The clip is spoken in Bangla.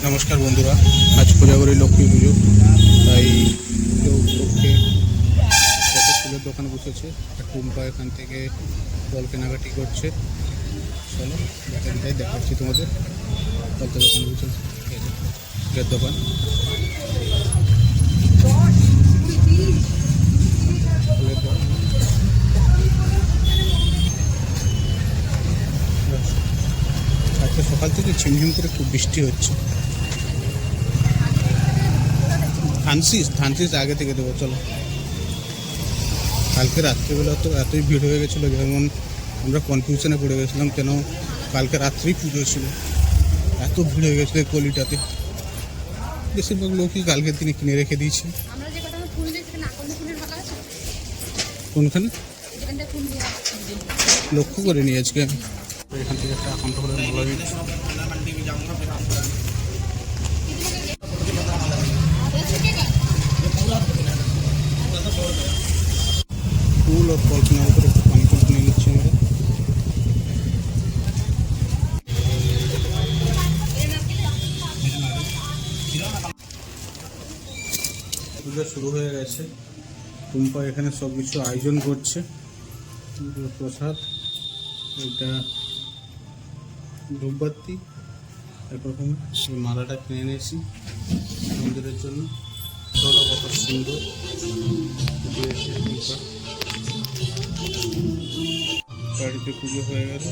নমস্কার বন্ধুরা, আজ কোজাগরী লক্ষ্মী পুজো, তাই পুজো উপলক্ষে কত ফুলের দোকান বসেছে। টুম্পা এখান থেকে ফল কেনাকাটি করছে। চলো এখানটাই দেখাচ্ছি তোমাদের। কত দোকান বসেছে, ফুলের দোকান। ফুলের দোকান আজকে সকাল থেকে ঝিমঝিম করে খুব বৃষ্টি হচ্ছে। ধানসিস আগে থেকে দেবো। চলো, কালকে রাত্রিবেলা তো এতই ভিড় হয়ে গেছিলো, যেমন আমরা কনফিউশনে পড়ে গেছিলাম, কেন কালকে রাত্রেই পুজো ছিল। এত ভিড় হয়ে গেছিলো কলিটাতে। বেশিরভাগ লোকই কালকের দিনে কিনে রেখে দিয়েছে। কোনখানে লক্ষ্য করে নিয়ে আজকে এখান থেকে একটা আকন্ঠ করে মালা দিচ্ছি। ফুল और फल केनाর উপরে একটু পানি ফুল নিয়ে নিচ্ছি আমরা। পূজা শুরু হয়ে গেছে। টুম্পা এখানে সব কিছু আয়োজন করছে। প্রসাদ, এটা ধূপবাতি, একরকম মালাটা কিনে এনেছি মন্দিরের জন্য। কত সুন্দর বাড়িতে পুজো হয়ে গেল।